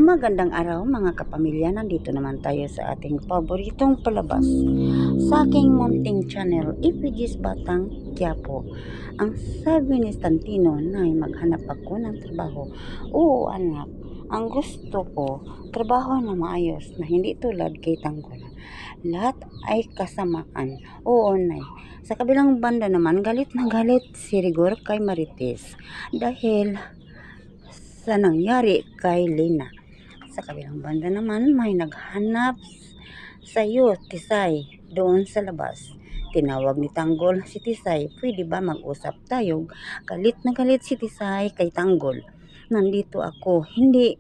Magandang araw mga kapamilya, nandito naman tayo sa ating paboritong palabas sa aking munting channel, Effigies Batang Quiapo. Ang sabi ni Stantino na maghanap ako ng trabaho. Oo anak, ang gusto ko, trabaho na maayos na hindi tulad kay Tanggol. Lahat ay kasamaan. Oo nay. Sa kabilang banda naman, galit na galit si Rigor kay Marites dahil sa nangyari kay Lina. Sa kabilang banda naman, may naghanap sa iyo, Tisay, doon sa labas. Tinawag ni Tanggol si Tisay, pwede ba mag-usap tayo? Galit na galit si Tisay kay Tanggol. Nandito ako, hindi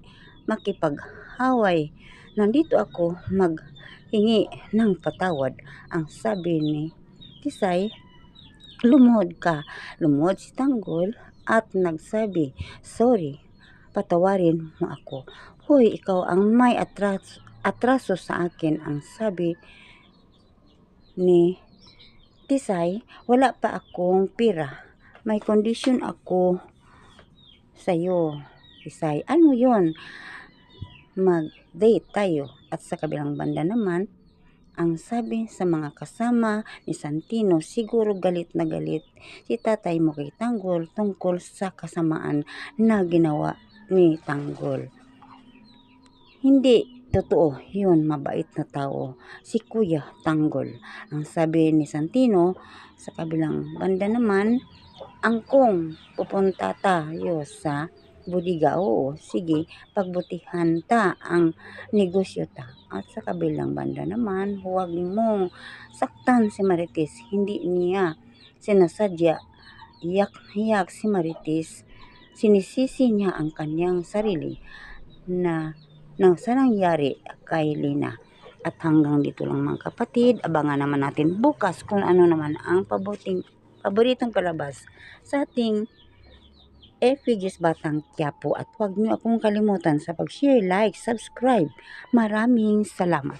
makipaghaway. Nandito ako maghingi ng patawad. Ang sabi ni Tisay, lumuhod ka. Lumuhod si Tanggol at nagsabi, sorry, patawarin mo ako. Hoy, ikaw ang may atraso sa akin, ang sabi ni Tisay. Wala pa akong pira. May kondisyon ako sa'yo, Tisay. Ano yon? Mag-date tayo. At sa kabilang banda naman, ang sabi sa mga kasama ni Santino, siguro galit na galit si tatay mo kay Tanggol tungkol sa kasamaan na ginawa ni Tanggol. Hindi totoo yun, mabait na tao si Kuya Tanggol. Ang sabi ni Santino, sa kabilang banda naman, angkong pupunta tayo sa budiga. Oo, sige, pagbutihan ta ang negosyo ta. At sa kabilang banda naman, huwag mong saktan si Marites. Hindi niya sinasadya. Iyak-iyak si Marites. Sinisisi niya ang kanyang sarili na sa nangyari kay Lina. At hanggang dito lang mga kapatid, abangan naman natin bukas kung ano naman ang paboritong palabas sa ating Effigies Batang Quiapo. At huwag niyo akong kalimutan sa pag-share, like, subscribe. Maraming salamat.